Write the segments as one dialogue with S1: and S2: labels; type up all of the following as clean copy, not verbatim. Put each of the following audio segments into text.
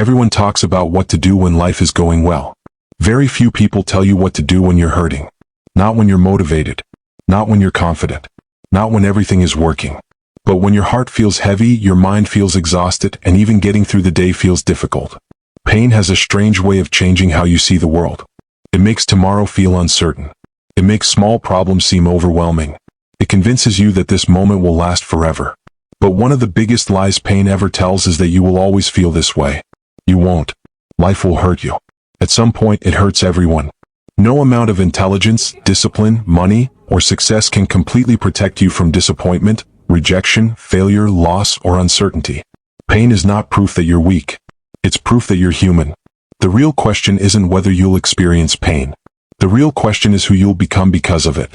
S1: Everyone talks about what to do when life is going well. Very few people tell you what to do when you're hurting. Not when you're motivated. Not when you're confident. Not when everything is working. But when your heart feels heavy, your mind feels exhausted, and even getting through the day feels difficult. Pain has a strange way of changing how you see the world. It makes tomorrow feel uncertain. It makes small problems seem overwhelming. It convinces you that this moment will last forever. But one of the biggest lies pain ever tells is that you will always feel this way. You won't. Life will hurt you. At some point, it hurts everyone. No amount of intelligence, discipline, money, or success can completely protect you from disappointment, rejection, failure, loss, or uncertainty. Pain is not proof that you're weak. It's proof that you're human. The real question isn't whether you'll experience pain. The real question is who you'll become because of it.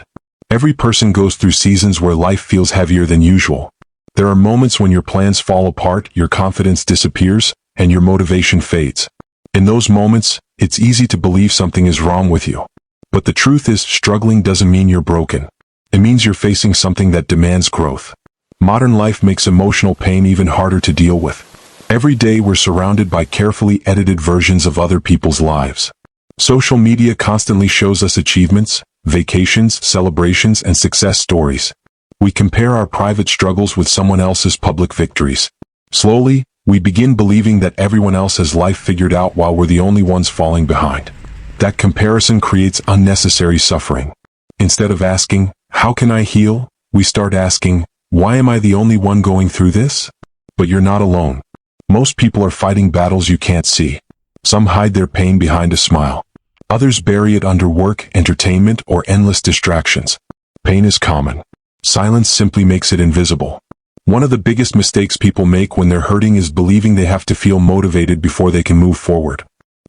S1: Every person goes through seasons where life feels heavier than usual. There are moments when your plans fall apart, your confidence disappears, and your motivation fades. In those moments, it's easy to believe something is wrong with you. But the truth is, struggling doesn't mean you're broken. It means you're facing something that demands growth. Modern life makes emotional pain even harder to deal with. Every day we're surrounded by carefully edited versions of other people's lives. Social media constantly shows us achievements, vacations, celebrations, and success stories. We compare our private struggles with someone else's public victories. Slowly, we begin believing that everyone else has life figured out while we're the only ones falling behind. That comparison creates unnecessary suffering. Instead of asking, "How can I heal?" we start asking, "Why am I the only one going through this?" But you're not alone. Most people are fighting battles you can't see. Some hide their pain behind a smile. Others bury it under work, entertainment, or endless distractions. Pain is common. Silence simply makes it invisible. One of the biggest mistakes people make when they're hurting is believing they have to feel motivated before they can move forward.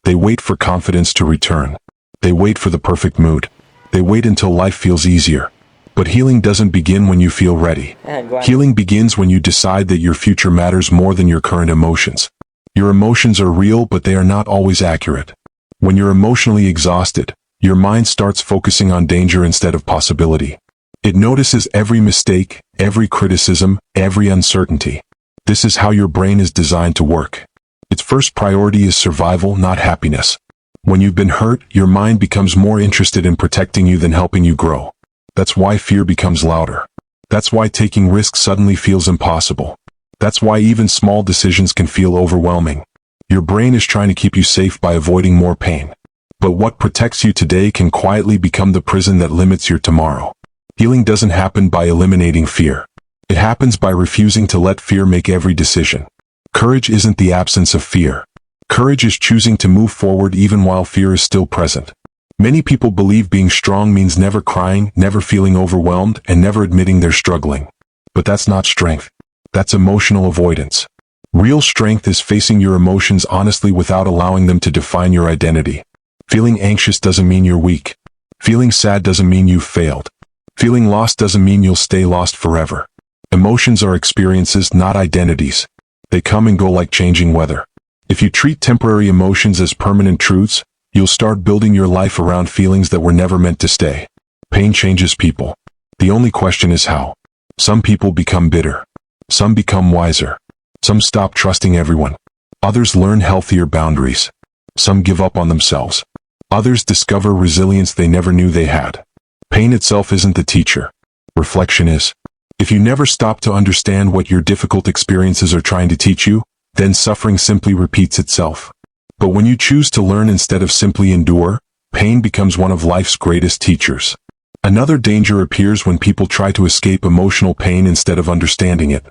S1: They wait for confidence to return. They wait for the perfect mood. They wait until life feels easier. But healing doesn't begin when you feel ready. Healing begins when you decide that your future matters more than your current emotions. Your emotions are real, but they are not always accurate. When you're emotionally exhausted, your mind starts focusing on danger instead of possibility. It notices every mistake, every criticism, every uncertainty. This is how your brain is designed to work. Its first priority is survival, not happiness. When you've been hurt, your mind becomes more interested in protecting you than helping you grow. That's why fear becomes louder. That's why taking risks suddenly feels impossible. That's why even small decisions can feel overwhelming. Your brain is trying to keep you safe by avoiding more pain. But what protects you today can quietly become the prison that limits your tomorrow. Healing doesn't happen by eliminating fear. It happens by refusing to let fear make every decision. Courage isn't the absence of fear. Courage is choosing to move forward even while fear is still present. Many people believe being strong means never crying, never feeling overwhelmed, and never admitting they're struggling. But that's not strength. That's emotional avoidance. Real strength is facing your emotions honestly without allowing them to define your identity. Feeling anxious doesn't mean you're weak. Feeling sad doesn't mean you've failed. Feeling lost doesn't mean you'll stay lost forever. Emotions are experiences, not identities. They come and go like changing weather. If you treat temporary emotions as permanent truths, you'll start building your life around feelings that were never meant to stay. Pain changes people. The only question is how. Some people become bitter. Some become wiser. Some stop trusting everyone. Others learn healthier boundaries. Some give up on themselves. Others discover resilience they never knew they had. Pain itself isn't the teacher. Reflection is. If you never stop to understand what your difficult experiences are trying to teach you, then suffering simply repeats itself. But when you choose to learn instead of simply endure, pain becomes one of life's greatest teachers. Another danger appears when people try to escape emotional pain instead of understanding it.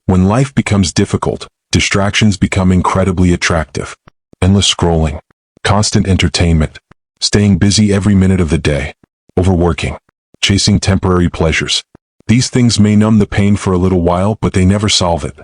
S1: When life becomes difficult, distractions become incredibly attractive. Endless scrolling, constant entertainment, staying busy every minute of the day, overworking, chasing temporary pleasures. These things may numb the pain for a little while, but they never solve it.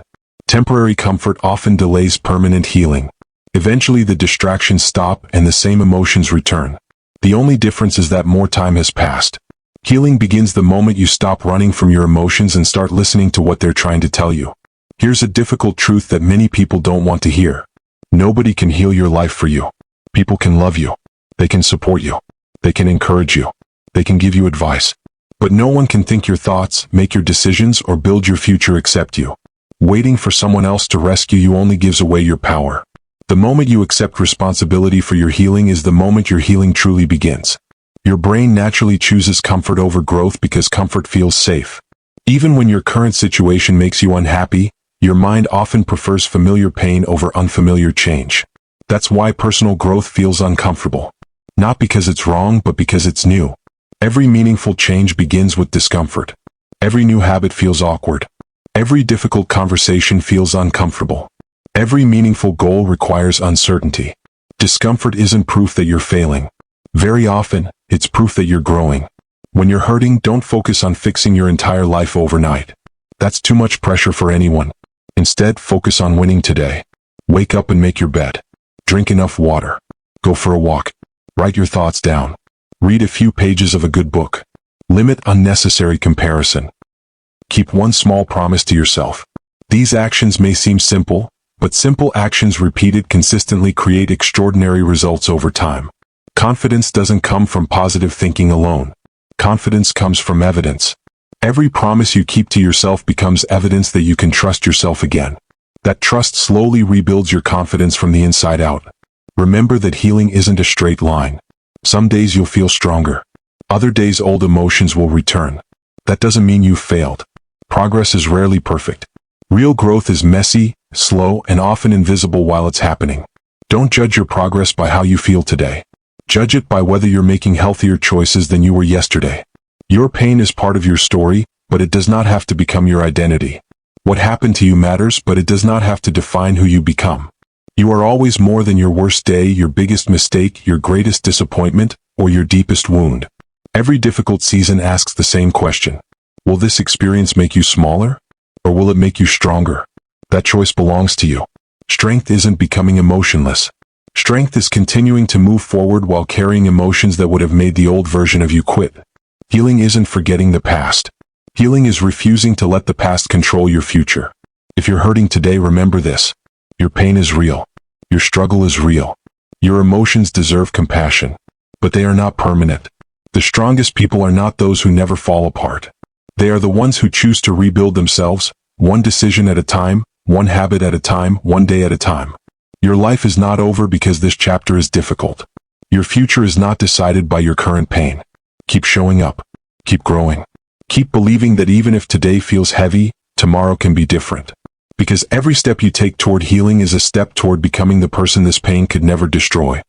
S1: Temporary comfort often delays permanent healing. Eventually the distractions stop and the same emotions return. The only difference is that more time has passed. Healing begins the moment you stop running from your emotions and start listening to what they're trying to tell you. Here's a difficult truth that many people don't want to hear. Nobody can heal your life for you. People can love you. They can support you. They can encourage you. They can give you advice. But no one can think your thoughts, make your decisions, or build your future except you. Waiting for someone else to rescue you only gives away your power. The moment you accept responsibility for your healing is the moment your healing truly begins. Your brain naturally chooses comfort over growth because comfort feels safe. Even when your current situation makes you unhappy, your mind often prefers familiar pain over unfamiliar change. That's why personal growth feels uncomfortable. Not because it's wrong, but because it's new. Every meaningful change begins with discomfort. Every new habit feels awkward. Every difficult conversation feels uncomfortable. Every meaningful goal requires uncertainty. Discomfort isn't proof that you're failing. Very often, it's proof that you're growing. When you're hurting, don't focus on fixing your entire life overnight. That's too much pressure for anyone. Instead, focus on winning today. Wake up and make your bed. Drink enough water. Go for a walk. Write your thoughts down. Read a few pages of a good book. Limit unnecessary comparison. Keep one small promise to yourself. These actions may seem simple, but simple actions repeated consistently create extraordinary results over time. Confidence doesn't come from positive thinking alone. Confidence comes from evidence. Every promise you keep to yourself becomes evidence that you can trust yourself again. That trust slowly rebuilds your confidence from the inside out. Remember that healing isn't a straight line. Some days you'll feel stronger. Other days old emotions will return. That doesn't mean you've failed. Progress is rarely perfect. Real growth is messy, slow, and often invisible while it's happening. Don't judge your progress by how you feel today. Judge it by whether you're making healthier choices than you were yesterday. Your pain is part of your story, but it does not have to become your identity. What happened to you matters, but it does not have to define who you become. You are always more than your worst day, your biggest mistake, your greatest disappointment, or your deepest wound. Every difficult season asks the same question. Will this experience make you smaller? Or will it make you stronger? That choice belongs to you. Strength isn't becoming emotionless. Strength is continuing to move forward while carrying emotions that would have made the old version of you quit. Healing isn't forgetting the past. Healing is refusing to let the past control your future. If you're hurting today, remember this. Your pain is real. Your struggle is real. Your emotions deserve compassion. But they are not permanent. The strongest people are not those who never fall apart. They are the ones who choose to rebuild themselves, one decision at a time, one habit at a time, one day at a time. Your life is not over because this chapter is difficult. Your future is not decided by your current pain. Keep showing up. Keep growing. Keep believing that even if today feels heavy, tomorrow can be different. Because every step you take toward healing is a step toward becoming the person this pain could never destroy.